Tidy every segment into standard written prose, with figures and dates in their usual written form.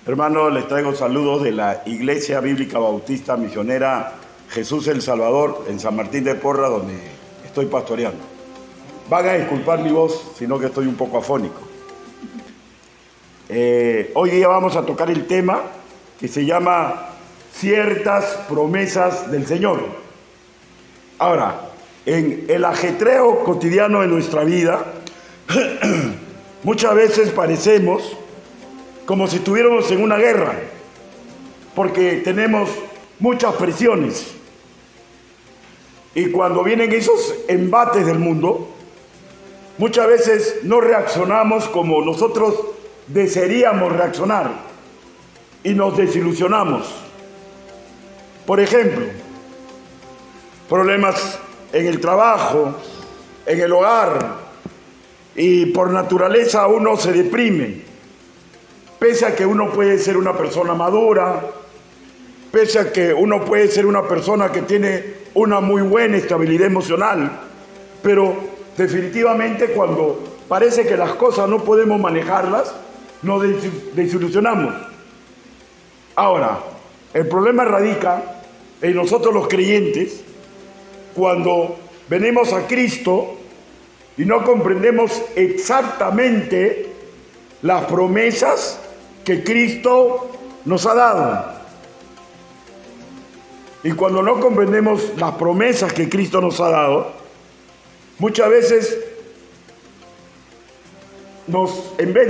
Hermanos, les traigo saludos de la Iglesia Bíblica Bautista Misionera Jesús el Salvador en San Martín de Porra, donde estoy pastoreando. Van a disculpar mi voz, sino que estoy un poco afónico. Hoy día vamos a tocar el tema que se llama ciertas promesas del Señor. Ahora, en el ajetreo cotidiano de nuestra vida, muchas veces parecemos como si estuviéramos en una guerra, porque tenemos muchas presiones. Y cuando vienen esos embates del mundo, muchas veces no reaccionamos como nosotros desearíamos reaccionar y nos desilusionamos. Por ejemplo, problemas en el trabajo, en el hogar, y por naturaleza uno se deprime. Pese a que uno puede ser una persona madura, pese a que uno puede ser una persona que tiene una muy buena estabilidad emocional, pero definitivamente cuando parece que las cosas no podemos manejarlas, nos desilusionamos. Ahora, el problema radica en nosotros los creyentes, cuando venimos a Cristo y no comprendemos exactamente las promesas que Cristo nos ha dado. Y cuando no comprendemos las promesas que Cristo nos ha dado, muchas veces en vez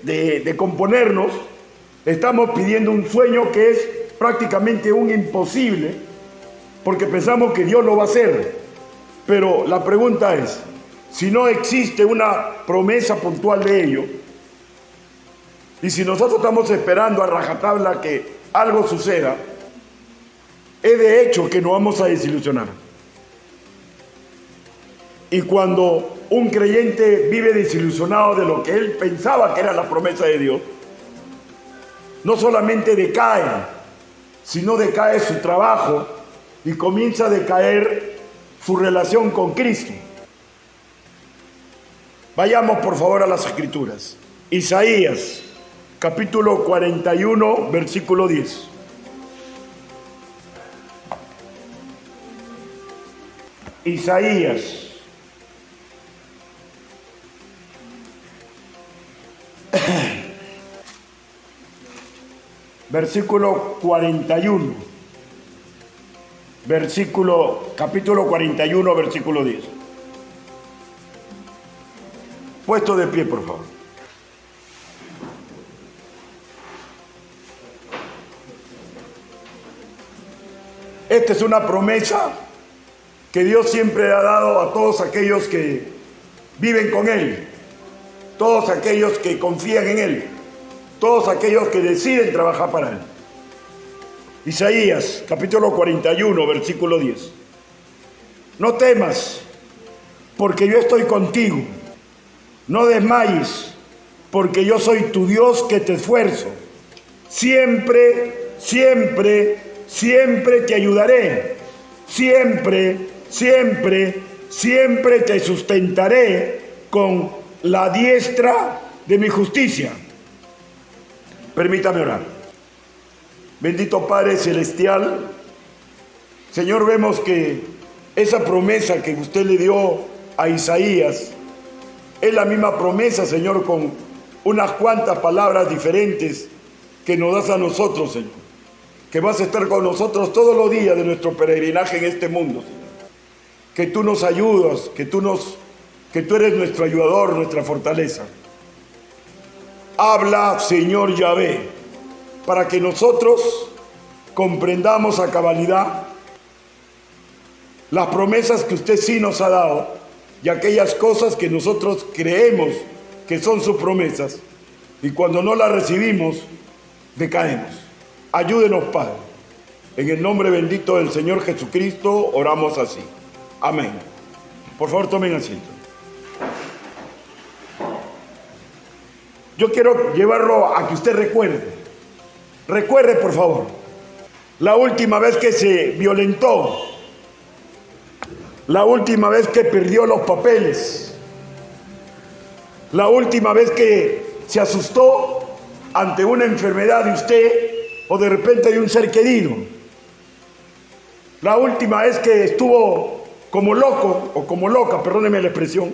de componernos, estamos pidiendo un sueño que es prácticamente un imposible, porque pensamos que Dios lo va a hacer. Pero la pregunta es, si no existe una promesa puntual de ello, y si nosotros estamos esperando a rajatabla que algo suceda, es de hecho que nos vamos a desilusionar. Y cuando un creyente vive desilusionado de lo que él pensaba que era la promesa de Dios, no solamente decae, sino decae su trabajo y comienza a decaer su relación con Cristo. Vayamos por favor a las Escrituras. Isaías, capítulo 41, versículo 10. Isaías. Versículo 41. Capítulo 41, versículo 10. Puesto de pie, por favor. Esta es una promesa que Dios siempre ha dado a todos aquellos que viven con Él, todos aquellos que confían en Él, todos aquellos que deciden trabajar para Él. Isaías, capítulo 41, versículo 10. No temas, porque yo estoy contigo. No desmayes, porque yo soy tu Dios que te esfuerzo. Siempre, siempre, siempre te ayudaré. Siempre, siempre, siempre te sustentaré con la diestra de mi justicia. Permítame orar. Bendito Padre Celestial, Señor, vemos que esa promesa que usted le dio a Isaías es la misma promesa, Señor, con unas cuantas palabras diferentes que nos das a nosotros, Señor. Que vas a estar con nosotros todos los días de nuestro peregrinaje en este mundo, Señor. Que tú nos ayudas, que tú eres nuestro ayudador, nuestra fortaleza. Habla, Señor Yahvé, para que nosotros comprendamos a cabalidad las promesas que usted sí nos ha dado y aquellas cosas que nosotros creemos que son sus promesas, y cuando no las recibimos, decaemos. Ayúdenos, Padre. En el nombre bendito del Señor Jesucristo oramos así. Amén. Por favor, tomen asiento. Yo quiero llevarlo a que usted recuerde. Recuerde, por favor, la última vez que se violentó, la última vez que perdió los papeles, la última vez que se asustó ante una enfermedad de usted o de repente de un ser querido. La última vez que estuvo como loco o como loca, perdóneme la expresión,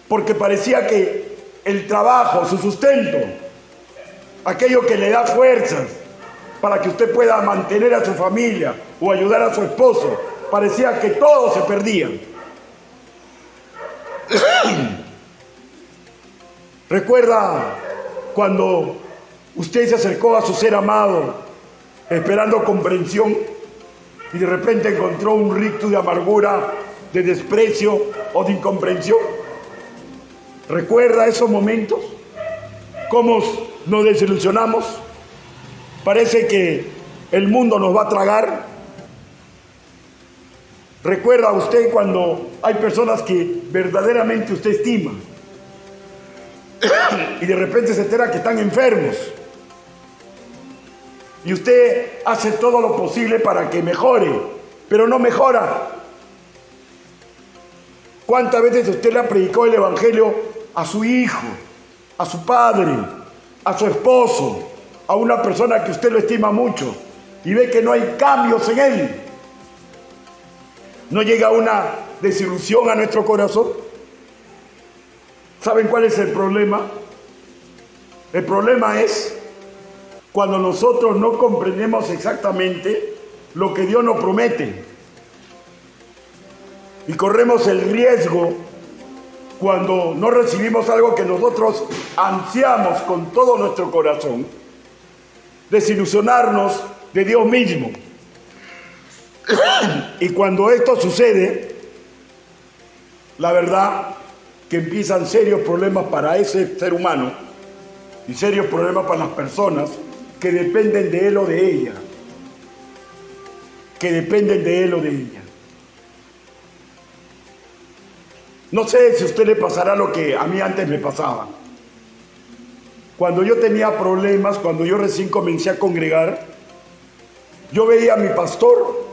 porque parecía que el trabajo, su sustento, aquello que le da fuerzas para que usted pueda mantener a su familia o ayudar a su esposo, parecía que todo se perdía. ¿Recuerda cuando usted se acercó a su ser amado esperando comprensión y de repente encontró un rictus de amargura, de desprecio o de incomprensión? ¿Recuerda esos momentos? ¿Cómo nos desilusionamos? Parece que el mundo nos va a tragar. ¿Recuerda usted cuando hay personas que verdaderamente usted estima y de repente se entera que están enfermos y usted hace todo lo posible para que mejore, pero no mejora? ¿Cuántas veces usted le ha predicado el evangelio a su hijo, a su padre, a su esposo, a una persona que usted lo estima mucho y ve que no hay cambios en él? ¿No llega una desilusión a nuestro corazón? ¿Saben cuál es el problema? El problema es cuando nosotros no comprendemos exactamente lo que Dios nos promete. Y corremos el riesgo, cuando no recibimos algo que nosotros ansiamos con todo nuestro corazón, desilusionarnos de Dios mismo. Y cuando esto sucede, la verdad que empiezan serios problemas para ese ser humano y serios problemas para las personas que dependen de él o de ella. Que dependen de él o de ella. No sé si a usted le pasará lo que a mí antes me pasaba. Cuando yo tenía problemas, cuando yo recién comencé a congregar, yo veía a mi pastor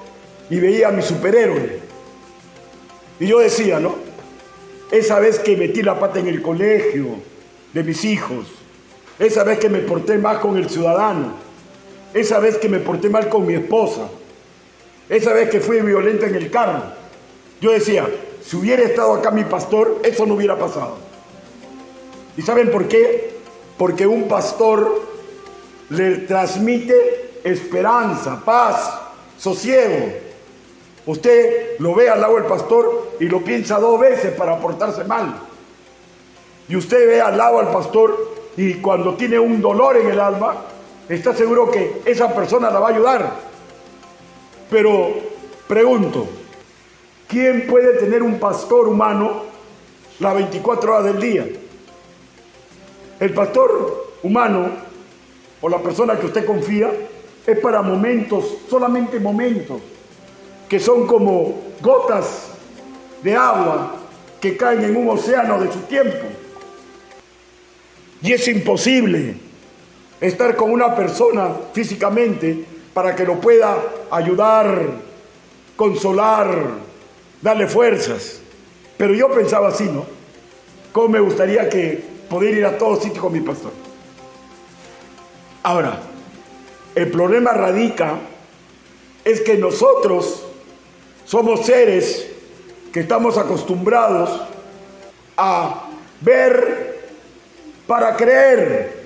y veía a mi superhéroe. Y yo decía, ¿no? Esa vez que metí la pata en el colegio de mis hijos, esa vez que me porté mal con el ciudadano, esa vez que me porté mal con mi esposa, esa vez que fui violento en el carro, yo decía, si hubiera estado acá mi pastor, eso no hubiera pasado. ¿Y saben por qué? Porque un pastor le transmite esperanza, paz, sosiego. Usted lo ve al lado del pastor y lo piensa 2 veces para portarse mal. Y usted ve al lado al pastor y cuando tiene un dolor en el alma, está seguro que esa persona la va a ayudar. Pero pregunto, ¿quién puede tener un pastor humano las 24 horas del día? El pastor humano o la persona que usted confía es para momentos, solamente momentos, que son como gotas de agua que caen en un océano de su tiempo. Y es imposible estar con una persona físicamente para que lo pueda ayudar, consolar, darle fuerzas. Pero yo pensaba así, ¿no? ¿Cómo me gustaría que poder ir a todos sitios con mi pastor? Ahora, el problema radica es que nosotros somos seres que estamos acostumbrados a ver para creer,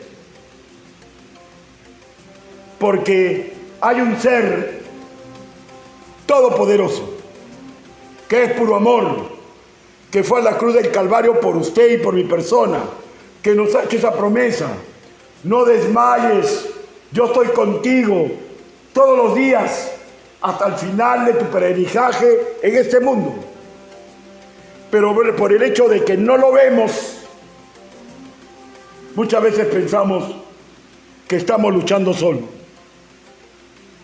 porque hay un ser todopoderoso que es puro amor, que fue a la cruz del Calvario por usted y por mi persona, que nos ha hecho esa promesa: no desmayes, yo estoy contigo todos los días hasta el final de tu peregrinaje en este mundo. Pero por el hecho de que no lo vemos, muchas veces pensamos que estamos luchando solos.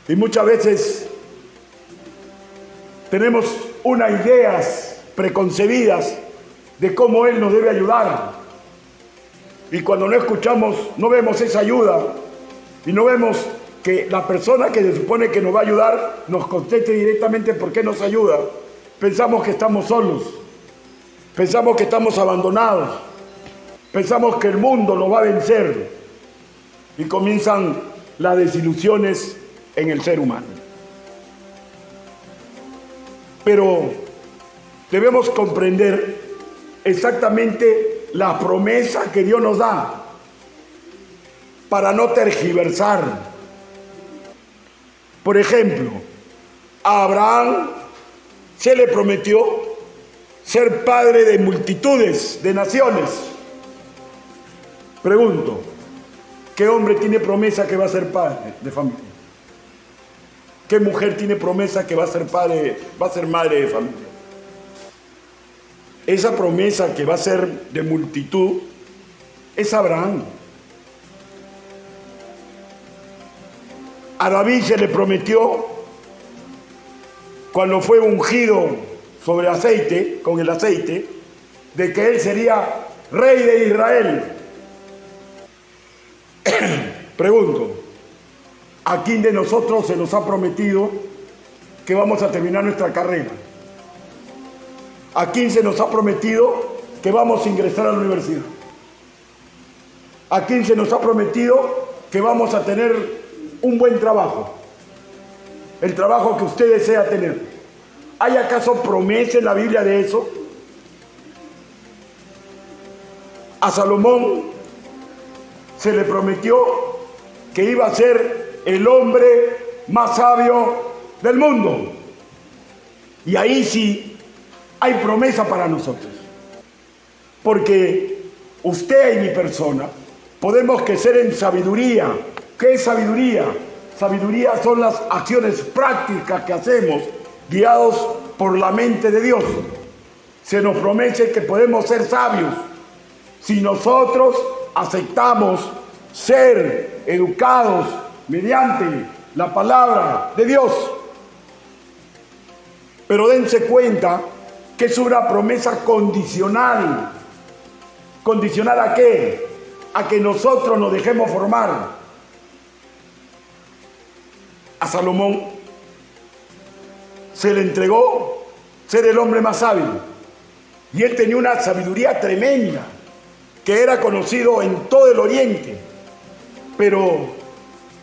Y muchas veces tenemos unas ideas preconcebidas de cómo Él nos debe ayudar. Y cuando no escuchamos, no vemos esa ayuda y no vemos que la persona que se supone que nos va a ayudar nos conteste directamente por qué nos ayuda. Pensamos que estamos solos, pensamos que estamos abandonados, pensamos que el mundo nos va a vencer. y comienzan las desilusiones en el ser humano. Pero debemos comprender exactamente la promesa que Dios nos da para no tergiversar. Por ejemplo, a Abraham se le prometió ser padre de multitudes de naciones. Pregunto, ¿qué hombre tiene promesa que va a ser padre de familia? ¿Qué mujer tiene promesa que va a ser madre de familia? Esa promesa que va a ser de multitud es Abraham. A David se le prometió, cuando fue ungido con el aceite, de que él sería rey de Israel. Pregunto, ¿a quién de nosotros se nos ha prometido que vamos a terminar nuestra carrera? ¿A quién se nos ha prometido que vamos a ingresar a la universidad? ¿A quién se nos ha prometido que vamos a tener un buen trabajo? El trabajo que usted desea tener. ¿Hay acaso promesa en la Biblia de eso? A Salomón se le prometió que iba a ser el hombre más sabio del mundo. Y ahí sí hay promesa para nosotros. Porque usted y mi persona podemos crecer en sabiduría. ¿Qué es sabiduría? Sabiduría son las acciones prácticas que hacemos guiados por la mente de Dios. Se nos promete que podemos ser sabios si nosotros aceptamos ser educados mediante la palabra de Dios. Pero dense cuenta que es una promesa condicional. ¿Condicional a qué? A que nosotros nos dejemos formar. A Salomón se le entregó ser el hombre más sabio. Y él tenía una sabiduría tremenda, que era conocido en todo el Oriente. Pero,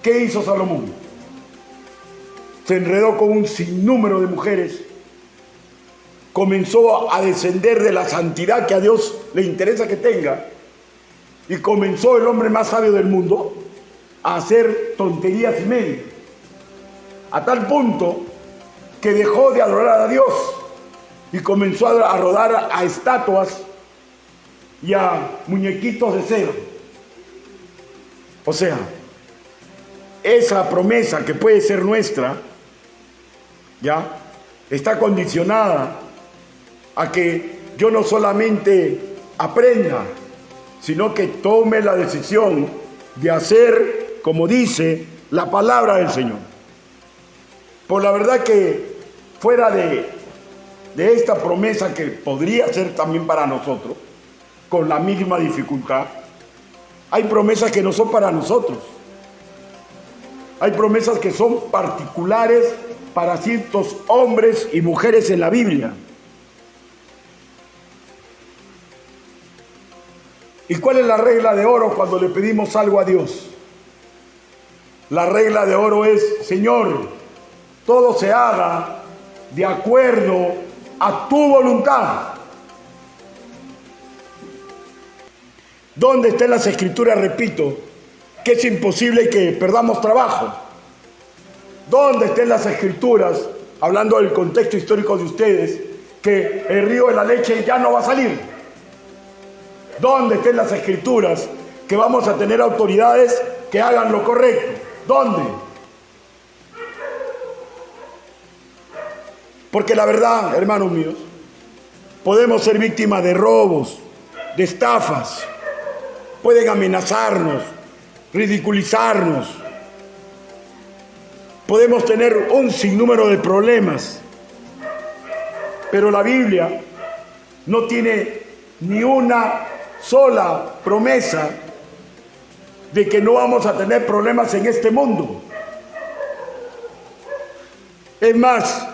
¿qué hizo Salomón? Se enredó con un sinnúmero de mujeres. Comenzó a descender de la santidad que a Dios le interesa que tenga. Y comenzó el hombre más sabio del mundo a hacer tonterías y media. A tal punto que dejó de adorar a Dios y comenzó a adorar a estatuas y a muñequitos de cera. O sea, esa promesa que puede ser nuestra, ya, está condicionada a que yo no solamente aprenda, sino que tome la decisión de hacer como dice la palabra del Señor. Por la verdad que fuera de esta promesa que podría ser también para nosotros, con la misma dificultad, hay promesas que no son para nosotros. Hay promesas que son particulares para ciertos hombres y mujeres en la Biblia. ¿Y cuál es la regla de oro cuando le pedimos algo a Dios? La regla de oro es, Señor, todo se haga de acuerdo a tu voluntad. ¿Dónde está en las Escrituras, repito, que es imposible que perdamos trabajo? ¿Dónde está en las Escrituras, hablando del contexto histórico de ustedes, que el río de la leche ya no va a salir? ¿Dónde está en las Escrituras que vamos a tener autoridades que hagan lo correcto? ¿Dónde? Porque la verdad, hermanos míos, podemos ser víctimas de robos, de estafas, pueden amenazarnos, ridiculizarnos, podemos tener un sinnúmero de problemas, pero la Biblia no tiene ni una sola promesa de que no vamos a tener problemas en este mundo. Es más,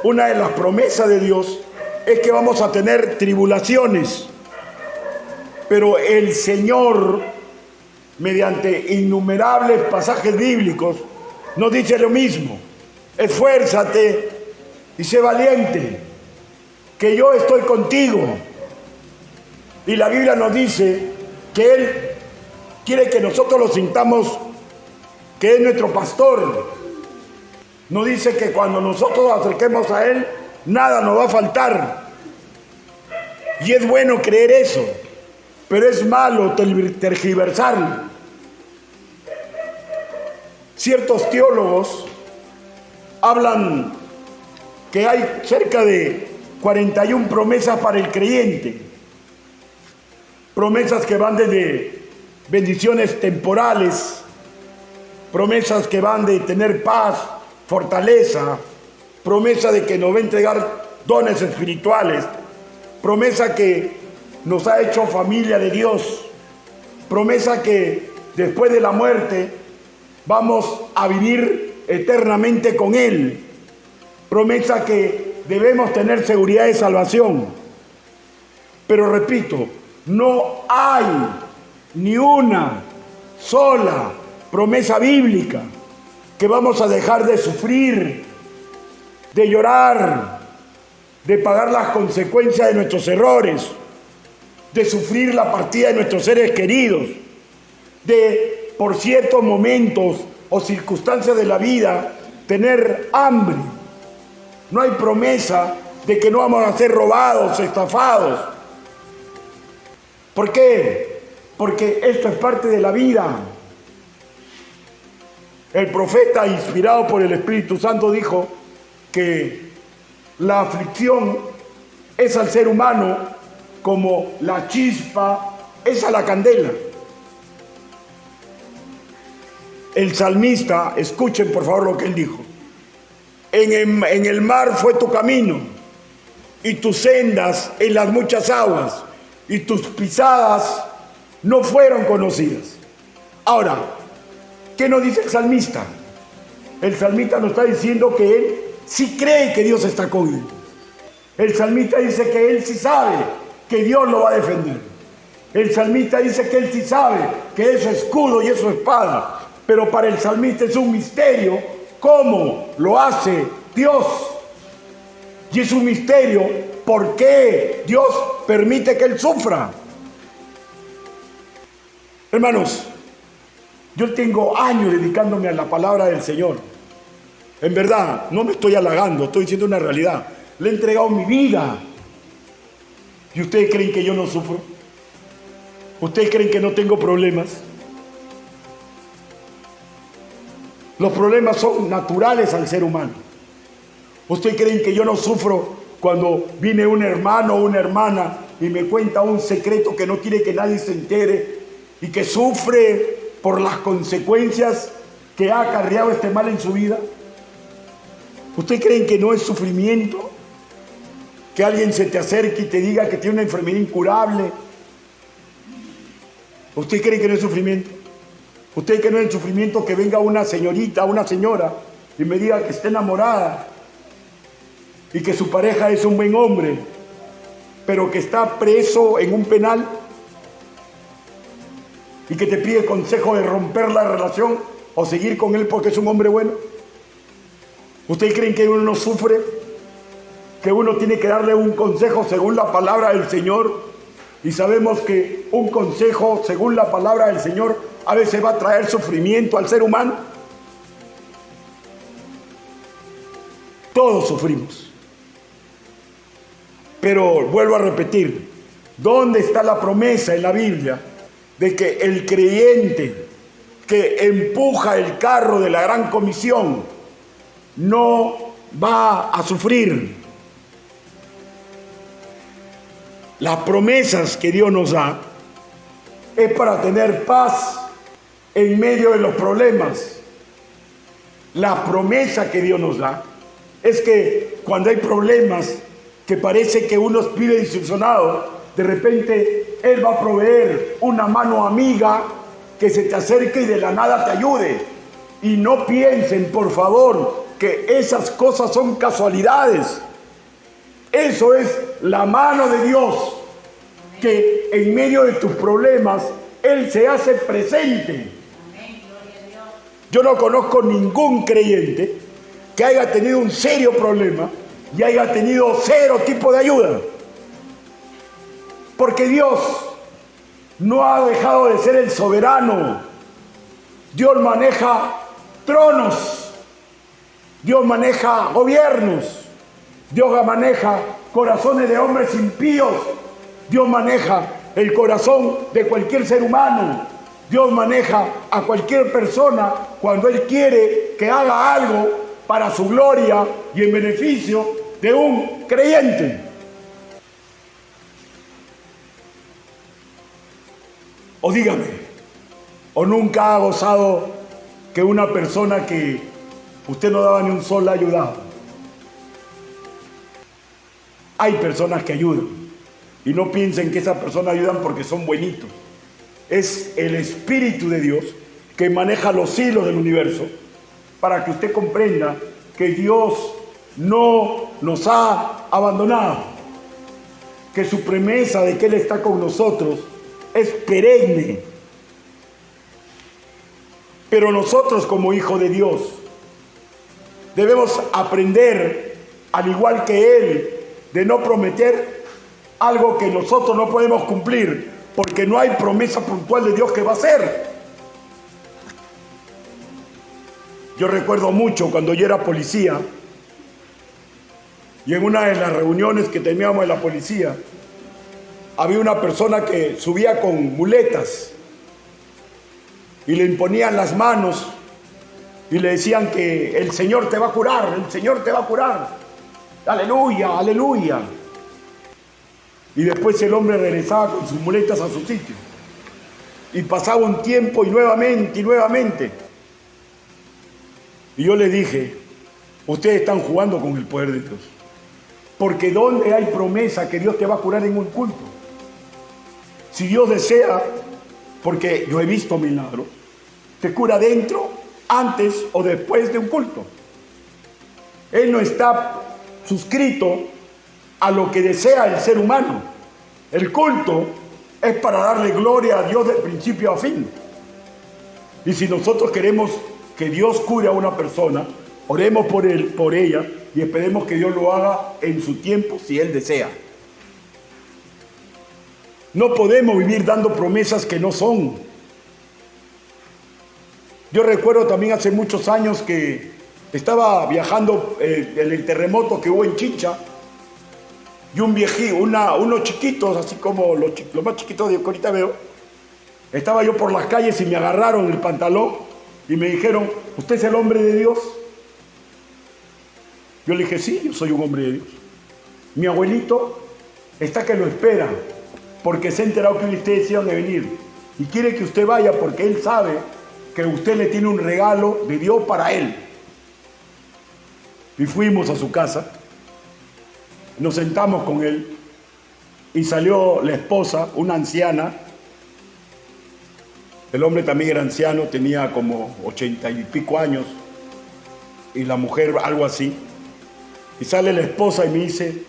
una de las promesas de Dios es que vamos a tener tribulaciones, pero el Señor mediante innumerables pasajes bíblicos, nos dice lo mismo: esfuérzate y sé valiente, que yo estoy contigo. Y la Biblia nos dice que Él quiere que nosotros lo sintamos, que es nuestro pastor. Nos dice que cuando nosotros nos acerquemos a Él, nada nos va a faltar. Y es bueno creer eso, pero es malo tergiversarlo. Ciertos teólogos hablan que hay cerca de 41 promesas para el creyente. Promesas que van desde bendiciones temporales, promesas que van de tener paz, fortaleza, promesa de que nos va a entregar dones espirituales, promesa que nos ha hecho familia de Dios, promesa que después de la muerte vamos a vivir eternamente con Él, promesa que debemos tener seguridad de salvación. Pero repito, no hay ni una sola promesa bíblica que vamos a dejar de sufrir, de llorar, de pagar las consecuencias de nuestros errores, de sufrir la partida de nuestros seres queridos, de por ciertos momentos o circunstancias de la vida tener hambre. No hay promesa de que no vamos a ser robados, estafados. ¿Por qué? Porque esto es parte de la vida. El profeta, inspirado por el Espíritu Santo, dijo que la aflicción es al ser humano como la chispa es a la candela. El salmista, escuchen por favor lo que él dijo: en el mar fue tu camino, y tus sendas en las muchas aguas, y tus pisadas no fueron conocidas. Ahora, ¿qué nos dice el salmista? El salmista nos está diciendo que él sí cree que Dios está con él. El salmista dice que él sí sabe que Dios lo va a defender. El salmista dice que él sí sabe que es su escudo y es su espada. Pero para el salmista es un misterio cómo lo hace Dios. Y es un misterio por qué Dios permite que él sufra. Hermanos, yo tengo años dedicándome a la palabra del Señor. En verdad, no me estoy halagando, estoy diciendo una realidad. Le he entregado mi vida. ¿Y ustedes creen que yo no sufro? ¿Ustedes creen que no tengo problemas? Los problemas son naturales al ser humano. ¿Ustedes creen que yo no sufro cuando viene un hermano o una hermana y me cuenta un secreto que no quiere que nadie se entere y que sufre por las consecuencias que ha acarreado este mal en su vida? ¿Ustedes creen que no es sufrimiento? Que alguien se te acerque y te diga que tiene una enfermedad incurable. ¿Ustedes creen que no es sufrimiento? ¿Ustedes creen que no es sufrimiento que venga una señorita, una señora y me diga que está enamorada y que su pareja es un buen hombre, pero que está preso en un penal y que te pide consejo de romper la relación o seguir con él porque es un hombre bueno? ¿Ustedes creen que uno no sufre? ¿Que uno tiene que darle un consejo según la palabra del Señor? Y sabemos que un consejo según la palabra del Señor a veces va a traer sufrimiento al ser humano. Todos sufrimos. Pero vuelvo a repetir, ¿dónde está la promesa en la Biblia de que el creyente que empuja el carro de la gran comisión no va a sufrir? Las promesas que Dios nos da es para tener paz en medio de los problemas. La promesa que Dios nos da es que cuando hay problemas que parece que uno vive desilusionado, de repente Él va a proveer una mano amiga que se te acerque y de la nada te ayude. Y no piensen, por favor, que esas cosas son casualidades. Eso es la mano de Dios que en medio de tus problemas Él se hace presente. Yo no conozco ningún creyente que haya tenido un serio problema y haya tenido cero tipo de ayuda. Porque Dios no ha dejado de ser el soberano. Dios maneja tronos, Dios maneja gobiernos, Dios maneja corazones de hombres impíos, Dios maneja el corazón de cualquier ser humano, Dios maneja a cualquier persona cuando Él quiere que haga algo para su gloria y en beneficio de un creyente. O dígame, ¿o nunca ha gozado que una persona que usted no daba ni un sol la ayudaba? Hay personas que ayudan y no piensen que esas personas ayudan porque son buenitos. Es el Espíritu de Dios que maneja los hilos del universo para que usted comprenda que Dios no nos ha abandonado, que su promesa de que Él está con nosotros es perenne. Pero nosotros como hijos de Dios debemos aprender, al igual que Él, de no prometer algo que nosotros no podemos cumplir, porque no hay promesa puntual de Dios que va a hacer. Yo recuerdo mucho cuando yo era policía y en una de las reuniones que teníamos en la policía había una persona que subía con muletas y le imponían las manos y le decían que el Señor te va a curar, el Señor te va a curar. Aleluya, aleluya. Y después el hombre regresaba con sus muletas a su sitio. Y pasaba un tiempo y nuevamente y nuevamente. Y yo le dije, ustedes están jugando con el poder de Dios. Porque ¿dónde hay promesa que Dios te va a curar en un culto? Si Dios desea, porque yo he visto milagros, te cura dentro, antes o después de un culto. Él no está suscrito a lo que desea el ser humano. El culto es para darle gloria a Dios de principio a fin. Y si nosotros queremos que Dios cure a una persona, oremos por él, por ella, y esperemos que Dios lo haga en su tiempo si Él desea. No podemos vivir dando promesas que no son. Yo recuerdo también hace muchos años que estaba viajando en el terremoto que hubo en Chincha, y un viejito, unos chiquitos, así como los más chiquitos que ahorita veo, estaba yo por las calles y me agarraron el pantalón y me dijeron, ¿usted es el hombre de Dios? Yo le dije, sí, yo soy un hombre de Dios. Mi abuelito está que lo espera, porque se ha enterado que ustedes iban a venir y quiere que usted vaya porque él sabe que usted le tiene un regalo de Dios para él. Y fuimos a su casa, nos sentamos con él y salió la esposa, una anciana. El hombre también era anciano, tenía como 80 y pico años, y la mujer algo así. Y sale la esposa y me dice,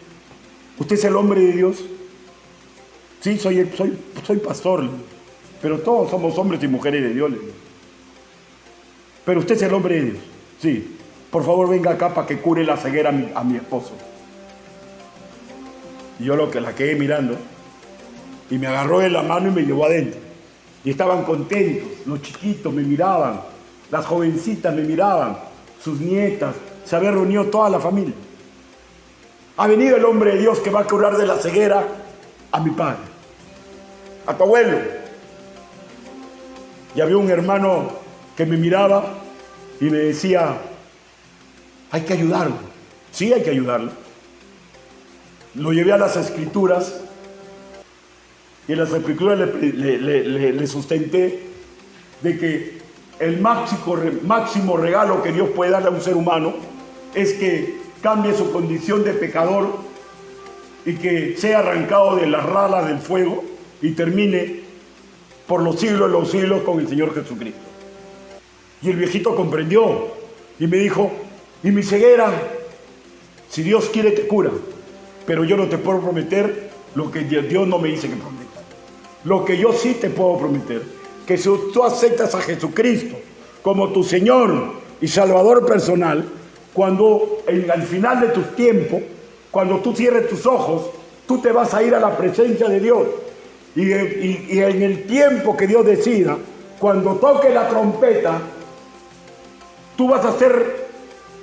¿usted es el hombre de Dios? Sí, soy pastor, pero todos somos hombres y mujeres de Dios. Pero usted es el hombre de Dios. Sí, por favor venga acá para que cure la ceguera a mi esposo. Y yo la quedé mirando y me agarró de la mano y me llevó adentro. Y estaban contentos, los chiquitos me miraban, las jovencitas me miraban, sus nietas, se había reunido toda la familia. Ha venido el hombre de Dios que va a curar de la ceguera a mi padre, a tu abuelo. Y había un hermano que me miraba y me decía, hay que ayudarlo. Sí, hay que ayudarlo. Lo llevé a las escrituras y en las escrituras le sustenté de que el máximo regalo que Dios puede darle a un ser humano es que cambie su condición de pecador y que sea arrancado de las ralas del fuego y termine por los siglos de los siglos con el Señor Jesucristo. Y el viejito comprendió y me dijo, ¿y mi ceguera? Si Dios quiere te cura, pero yo no te puedo prometer lo que Dios no me dice que prometa. Lo que yo sí te puedo prometer, que si tú aceptas a Jesucristo como tu Señor y Salvador personal, cuando al final de tus tiempos, cuando tú cierres tus ojos, tú te vas a ir a la presencia de Dios. Y en el tiempo que Dios decida, cuando toque la trompeta, tú vas a ser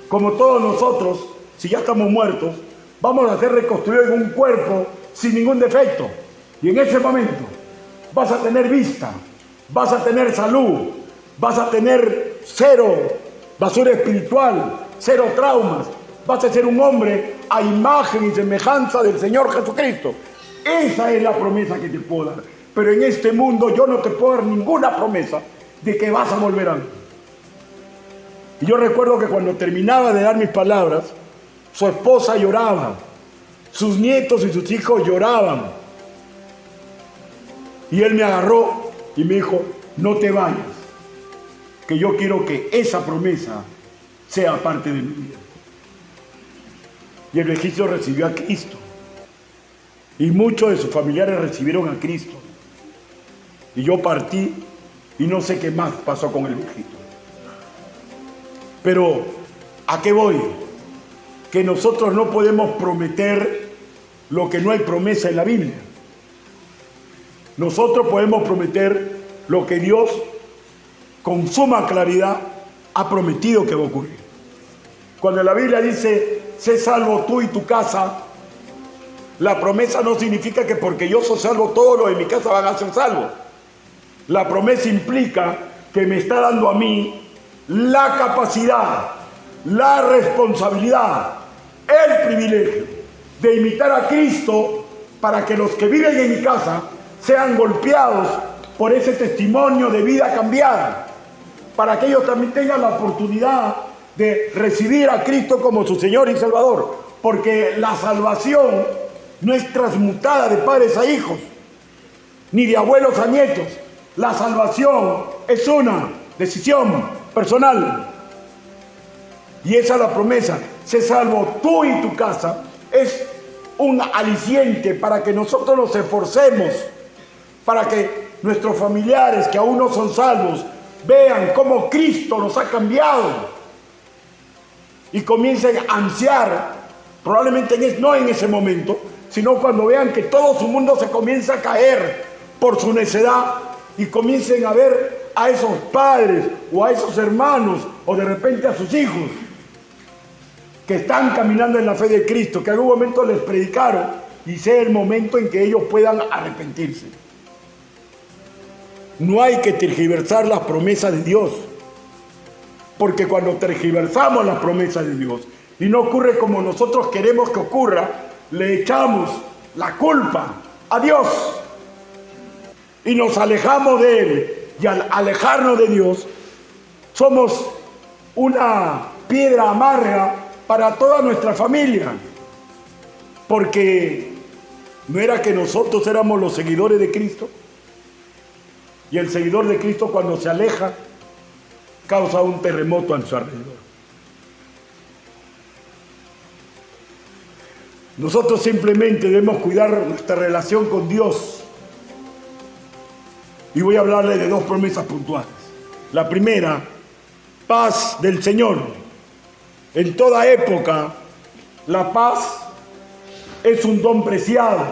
como todos nosotros, si ya estamos muertos, vamos a ser reconstruidos en un cuerpo sin ningún defecto. Y en ese momento vas a tener vista, vas a tener salud, vas a tener cero basura espiritual, cero traumas, vas a ser un hombre a imagen y semejanza del Señor Jesucristo. Esa es la promesa que te puedo dar. Pero en este mundo yo no te puedo dar ninguna promesa de que vas a volver a mí. Y yo recuerdo que cuando terminaba de dar mis palabras, su esposa lloraba, sus nietos y sus hijos lloraban. Y él me agarró y me dijo, no te vayas, que yo quiero que esa promesa sea parte de mi vida. Y el viejito recibió a Cristo. Y muchos de sus familiares recibieron a Cristo. Y yo partí y no sé qué más pasó con el viejito. Pero, ¿a qué voy? Que nosotros no podemos prometer lo que no hay promesa en la Biblia. Nosotros podemos prometer lo que Dios con suma claridad ha prometido que va a ocurrir. Cuando la Biblia dice, sé salvo tú y tu casa, la promesa no significa que porque yo soy salvo, todos los de mi casa van a ser salvos. La promesa implica que me está dando a mí la capacidad, la responsabilidad, el privilegio de imitar a Cristo para que los que viven en mi casa sean golpeados por ese testimonio de vida cambiada, para que ellos también tengan la oportunidad de recibir a Cristo como su Señor y Salvador, porque la salvación no es transmutada de padres a hijos, ni de abuelos a nietos. La salvación es una decisión personal. Y esa es la promesa. Sé salvo tú y tu casa. Es un aliciente para que nosotros nos esforcemos, para que nuestros familiares que aún no son salvos vean cómo Cristo nos ha cambiado y comiencen a ansiar, probablemente no en ese momento, sino cuando vean que todo su mundo se comienza a caer por su necedad y comiencen a ver a esos padres o a esos hermanos o de repente a sus hijos que están caminando en la fe de Cristo, que en algún momento les predicaron y sea el momento en que ellos puedan arrepentirse. No hay que tergiversar las promesas de Dios, porque cuando tergiversamos las promesas de Dios y no ocurre como nosotros queremos que ocurra, le echamos la culpa a Dios y nos alejamos de Él. Y al alejarnos de Dios, somos una piedra amarga para toda nuestra familia, porque no era que nosotros éramos los seguidores de Cristo, y el seguidor de Cristo cuando se aleja causa un terremoto a su alrededor. Nosotros simplemente debemos cuidar nuestra relación con Dios. Y voy a hablarle de dos promesas puntuales. La primera, paz del Señor. En toda época, la paz es un don preciado.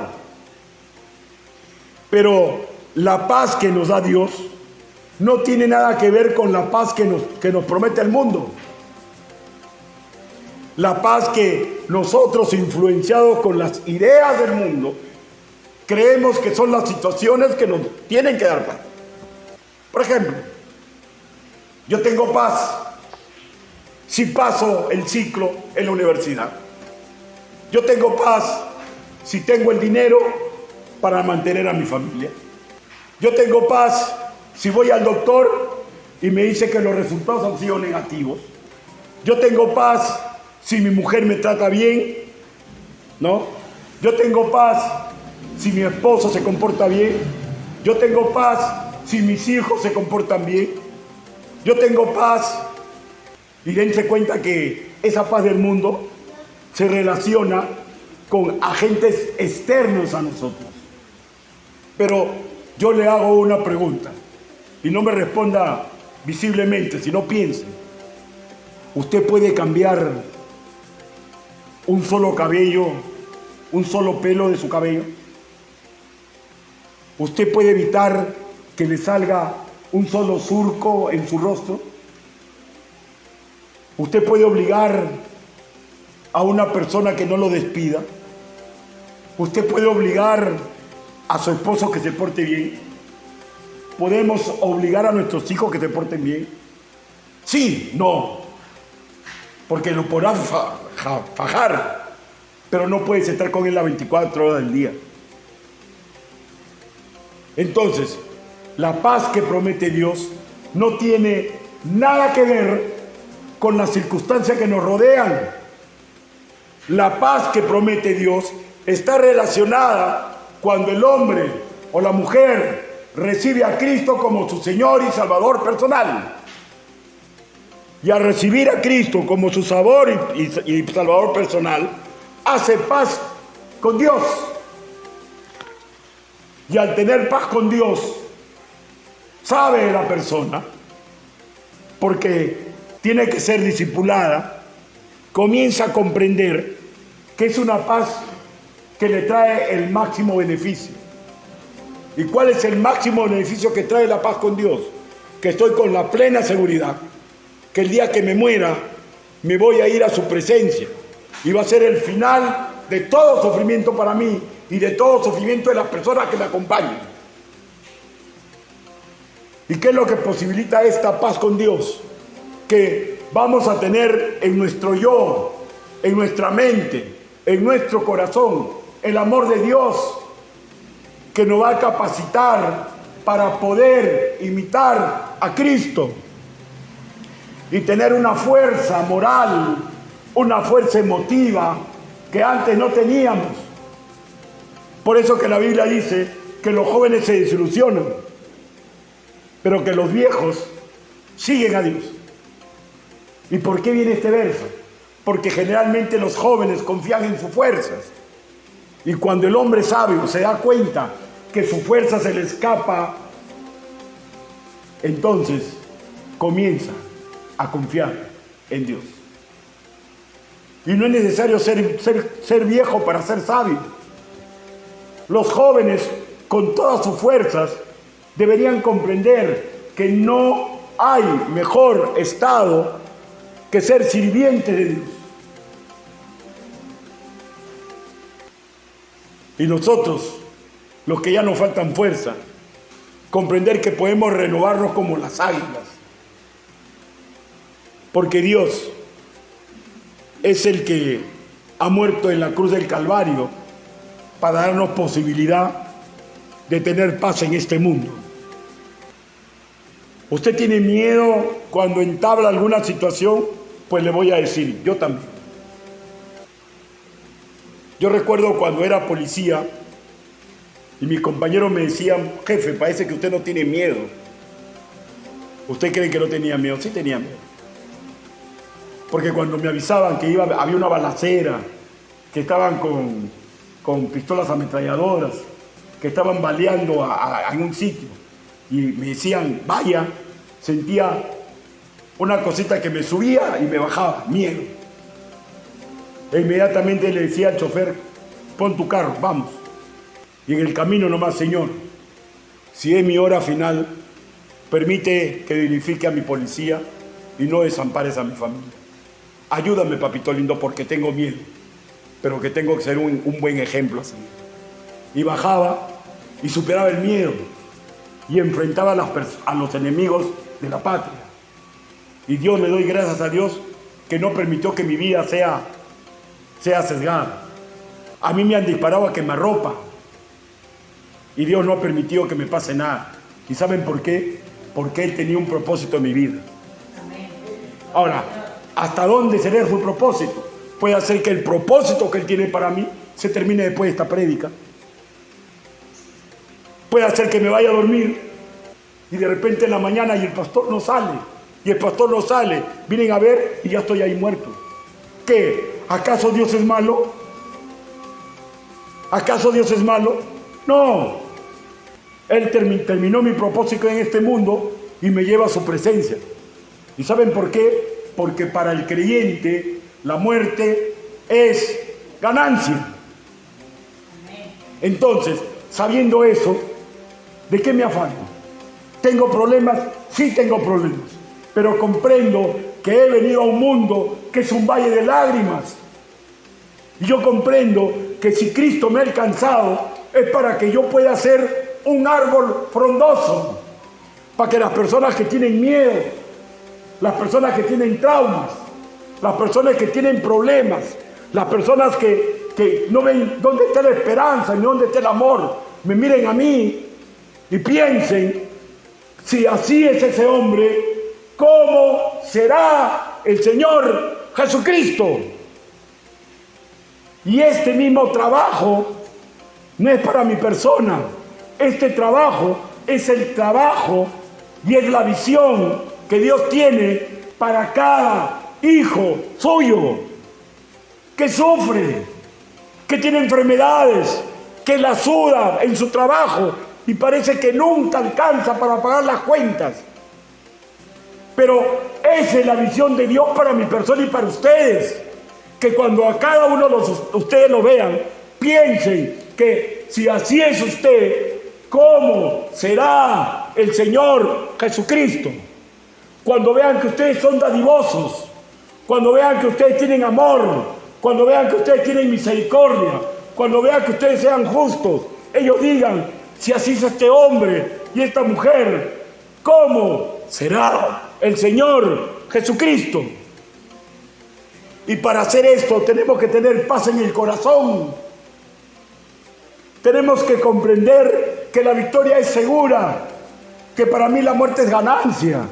Pero la paz que nos da Dios no tiene nada que ver con la paz que nos promete el mundo. La paz que nosotros, influenciados con las ideas del mundo, creemos que son las situaciones que nos tienen que dar paz. Por ejemplo, yo tengo paz si paso el ciclo en la universidad. Yo tengo paz si tengo el dinero para mantener a mi familia. Yo tengo paz si voy al doctor y me dice que los resultados han sido negativos. Yo tengo paz si mi mujer me trata bien, ¿no? Yo tengo paz si mi esposo se comporta bien. Yo tengo paz si mis hijos se comportan bien. Yo tengo paz, y dense cuenta que esa paz del mundo se relaciona con agentes externos a nosotros. Pero Yo le hago una pregunta y no me responda visiblemente, sino piense. ¿Usted puede cambiar un solo cabello, un solo pelo de su cabello? ¿Usted puede evitar que le salga un solo surco en su rostro? ¿Usted puede obligar a una persona que no lo despida? ¿Usted puede obligar a su esposo que se porte bien? ¿Podemos obligar a nuestros hijos que se porten bien? Sí, no. Porque lo podrás fajar, pero no puedes estar con él las 24 horas del día. Entonces, la paz que promete Dios no tiene nada que ver con las circunstancias que nos rodean. La paz que promete Dios está relacionada cuando el hombre o la mujer recibe a Cristo como su Señor y Salvador personal. Y al recibir a Cristo como su Salvador y Salvador personal, hace paz con Dios. Y al tener paz con Dios, sabe la persona, porque tiene que ser discipulada, comienza a comprender que es una paz que le trae el máximo beneficio. ¿Y cuál es el máximo beneficio que trae la paz con Dios? Que estoy con la plena seguridad que el día que me muera me voy a ir a su presencia y va a ser el final de todo sufrimiento para mí y de todo sufrimiento de las personas que me acompañan. ¿Y qué es lo que posibilita esta paz con Dios? Que vamos a tener en nuestro yo, en nuestra mente, en nuestro corazón, el amor de Dios que nos va a capacitar para poder imitar a Cristo y tener una fuerza moral, una fuerza emotiva que antes no teníamos. Por eso que la Biblia dice que los jóvenes se desilusionan, pero que los viejos siguen a Dios. ¿Y por qué viene este verso? Porque generalmente los jóvenes confían en sus fuerzas. Y cuando el hombre sabio se da cuenta que su fuerza se le escapa, entonces comienza a confiar en Dios. Y no es necesario ser viejo para ser sabio. Los jóvenes, con todas sus fuerzas, deberían comprender que no hay mejor estado que ser sirviente de Dios. Y nosotros, los que ya nos faltan fuerza, comprender que podemos renovarnos como las águilas. Porque Dios es el que ha muerto en la cruz del Calvario para darnos posibilidad de tener paz en este mundo. ¿Usted tiene miedo cuando entabla alguna situación? Pues le voy a decir, yo también. Yo recuerdo cuando era policía y mis compañeros me decían, jefe, parece que usted no tiene miedo. ¿Usted cree que no tenía miedo? Sí tenía miedo. Porque cuando me avisaban que había una balacera, que estaban con pistolas ametralladoras, que estaban baleando en un sitio, y me decían, vaya, sentía una cosita que me subía y me bajaba, miedo. E inmediatamente le decía al chofer, pon tu carro, vamos. Y en el camino nomás, Señor, si es mi hora final, permite que dignifique a mi policía y no desampares a mi familia. Ayúdame, papito lindo, porque tengo miedo, pero que tengo que ser un buen ejemplo así. Y bajaba y superaba el miedo y enfrentaba a los enemigos de la patria. Y Dios, le doy gracias a Dios que no permitió que mi vida sea sesgada. A mí me han disparado a quemarropa y Dios no ha permitido que me pase nada. ¿Y saben por qué? Porque Él tenía un propósito en mi vida. Ahora, ¿hasta dónde será su propósito? Puede ser que el propósito que Él tiene para mí se termine después de esta prédica. Puede ser que me vaya a dormir y de repente en la mañana y el pastor no sale. Y el pastor no sale. Vienen a ver y ya estoy ahí muerto. ¿Qué? ¿Acaso Dios es malo? ¿Acaso Dios es malo? No. Él terminó mi propósito en este mundo y me lleva a su presencia. ¿Y saben por qué? Porque para el creyente la muerte es ganancia. Entonces, sabiendo eso, ¿de qué me afano? ¿Tengo problemas? Sí tengo problemas, pero comprendo que he venido a un mundo que es un valle de lágrimas. Y yo comprendo que si Cristo me ha alcanzado es para que yo pueda ser un árbol frondoso, para que las personas que tienen miedo, las personas que tienen traumas, las personas que tienen problemas, las personas que no ven dónde está la esperanza ni dónde está el amor, me miren a mí y piensen, si así es ese hombre, ¿cómo será el Señor Jesucristo? Y este mismo trabajo no es para mi persona, este trabajo es el trabajo y es la visión que Dios tiene para cada hijo suyo, que sufre, que tiene enfermedades, que la suda en su trabajo y parece que nunca alcanza para pagar las cuentas. Pero esa es la visión de Dios para mi persona y para ustedes. Que cuando a cada uno de ustedes lo vean, piensen que si así es usted, ¿cómo será el Señor Jesucristo? Cuando vean que ustedes son dadivosos, cuando vean que ustedes tienen amor, cuando vean que ustedes tienen misericordia, cuando vean que ustedes sean justos, ellos digan, si así es este hombre y esta mujer, ¿cómo será el Señor Jesucristo? Y para hacer esto tenemos que tener paz en el corazón. Tenemos que comprender que la victoria es segura, que para mí la muerte es ganancia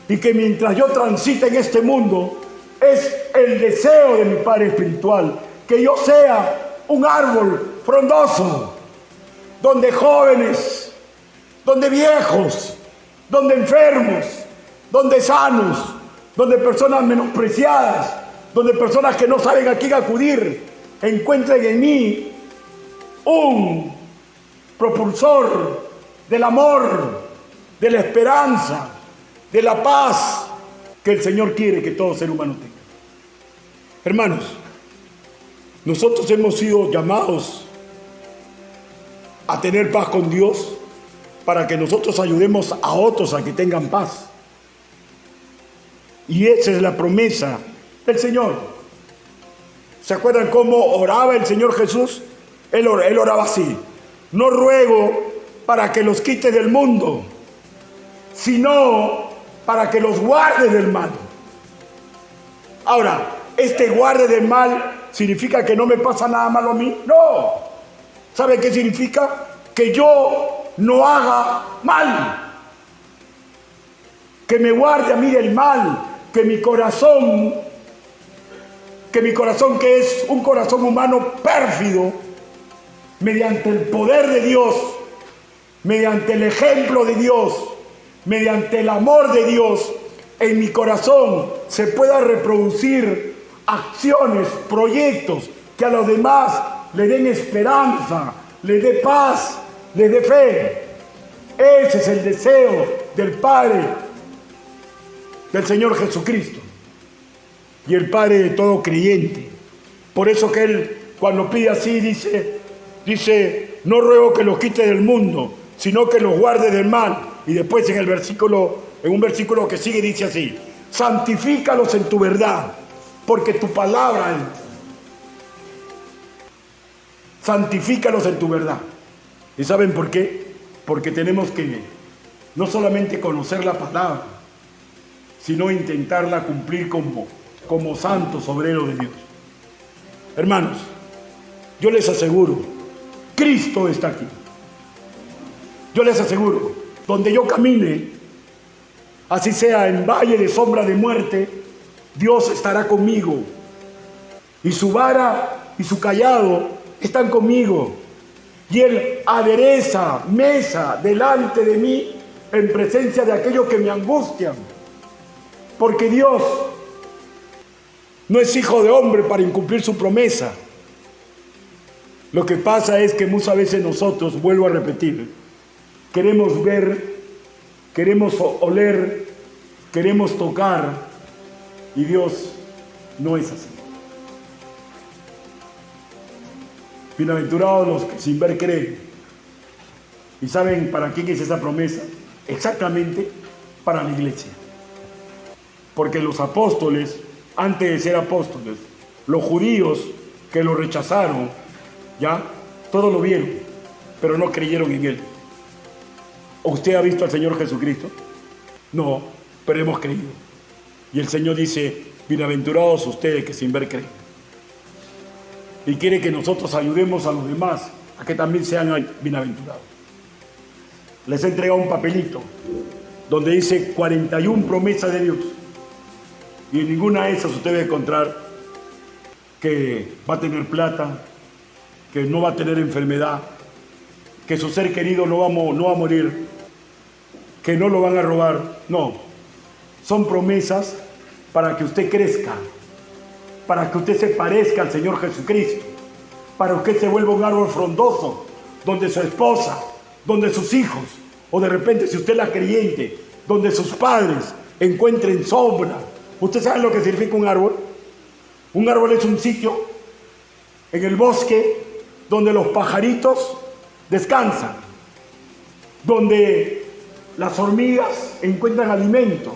y que mientras yo transite en este mundo es el deseo de mi Padre Espiritual, que yo sea un árbol frondoso, donde jóvenes, donde viejos, donde enfermos, donde sanos, donde personas menospreciadas, donde personas que no saben a quién acudir, encuentren en mí un propulsor del amor, de la esperanza, de la paz que el Señor quiere que todo ser humano tenga. Hermanos, nosotros hemos sido llamados a tener paz con Dios para que nosotros ayudemos a otros a que tengan paz. Y esa es la promesa del Señor. ¿Se acuerdan cómo oraba el Señor Jesús? Él oraba así: no ruego para que los quites del mundo, sino para que los guardes del mal. Ahora, este guarde del mal significa que no me pasa nada malo a mí. No. ¿Sabe qué significa? Que yo no haga mal, que me guarde a mí del mal, que mi corazón que es un corazón humano pérfido, mediante el poder de Dios, mediante el ejemplo de Dios, mediante el amor de Dios, en mi corazón se pueda reproducir acciones, proyectos que a los demás le den esperanza, le dé paz, le dé fe. Ese es el deseo del Padre, del Señor Jesucristo y el Padre de todo creyente. Por eso que Él, cuando pide así, dice, no ruego que los quite del mundo, sino que los guarde del mal. Y después en un versículo que sigue dice así: santifícalos en tu verdad, porque tu palabra santifícalos en tu verdad. ¿Y saben por qué? Porque tenemos que no solamente conocer la palabra, sino intentarla cumplir como santos obreros de Dios. Hermanos, yo les aseguro, Cristo está aquí. Yo les aseguro, donde yo camine, así sea en valle de sombra de muerte, Dios estará conmigo. Y su vara y su cayado están conmigo. Y Él adereza mesa delante de mí en presencia de aquellos que me angustian. Porque Dios no es hijo de hombre para incumplir su promesa. Lo que pasa es que muchas veces nosotros, vuelvo a repetir, queremos ver, queremos oler, queremos tocar, y Dios no es así. Bienaventurados los que sin ver creen. ¿Y saben para quién es esa promesa? Exactamente para la iglesia. Porque los apóstoles, antes de ser apóstoles, los judíos que lo rechazaron, ya, todos lo vieron, pero no creyeron en él. ¿Usted ha visto al Señor Jesucristo? No, pero hemos creído. Y el Señor dice, bienaventurados ustedes que sin ver creen. Y quiere que nosotros ayudemos a los demás a que también sean bienaventurados. Les he entregado un papelito donde dice 41 promesas de Dios. Y en ninguna de esas usted va a encontrar que va a tener plata, que no va a tener enfermedad, que su ser querido no va a morir, que no lo van a robar. No, son promesas para que usted crezca, para que usted se parezca al Señor Jesucristo, para que usted se vuelva un árbol frondoso, donde su esposa, donde sus hijos, o de repente si usted es la creyente, donde sus padres encuentren sombra. ¿Usted sabe lo que significa un árbol? Un árbol es un sitio en el bosque donde los pajaritos descansan, donde las hormigas encuentran alimento,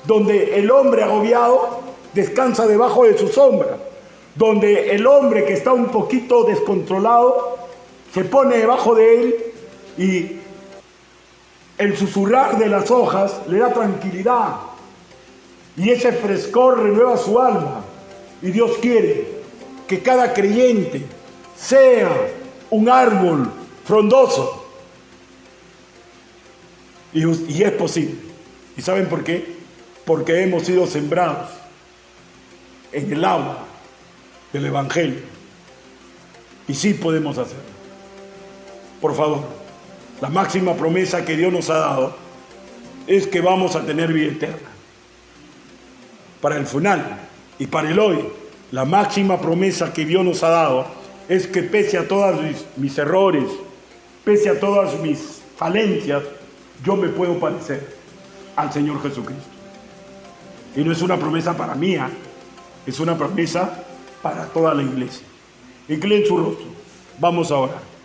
donde el hombre agobiado descansa debajo de su sombra, donde el hombre que está un poquito descontrolado se pone debajo de él y el susurrar de las hojas le da tranquilidad y ese frescor renueva su alma. Y Dios quiere que cada creyente sea un árbol frondoso. Y es posible. ¿Y saben por qué? Porque hemos sido sembrados en el agua del Evangelio. Y sí podemos hacerlo. Por favor, la máxima promesa que Dios nos ha dado es que vamos a tener vida eterna. Para el final y para el hoy, la máxima promesa que Dios nos ha dado es que pese a todos mis errores, pese a todas mis falencias, yo me puedo parecer al Señor Jesucristo. Y no es una promesa para mí, es una promesa para toda la iglesia. Inclinen su rostro, vamos a orar.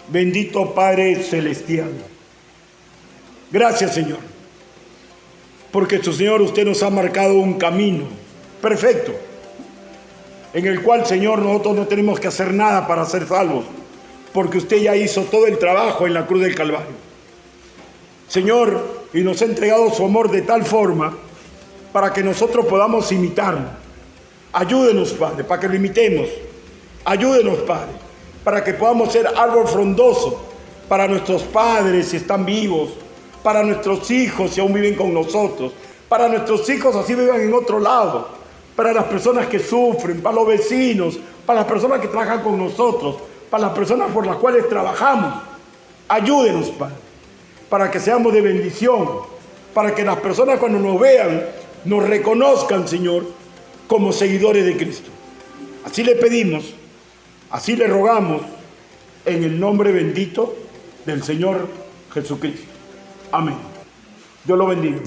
Bendito Padre Celestial, gracias Señor, porque Señor, usted nos ha marcado un camino perfecto, en el cual Señor nosotros no tenemos que hacer nada para ser salvos, porque usted ya hizo todo el trabajo en la cruz del Calvario. Señor, y nos ha entregado su amor de tal forma para que nosotros podamos imitarlo. Ayúdenos, Padre, para que lo imitemos. Ayúdenos, Padre, para que podamos ser árbol frondoso para nuestros padres si están vivos, para nuestros hijos si aún viven con nosotros, para nuestros hijos así vivan en otro lado, para las personas que sufren, para los vecinos, para las personas que trabajan con nosotros, para las personas por las cuales trabajamos. Ayúdenos, Padre, para que seamos de bendición, para que las personas cuando nos vean nos reconozcan, Señor, como seguidores de Cristo. Así le pedimos, así le rogamos, en el nombre bendito del Señor Jesucristo. Amén. Dios lo bendiga.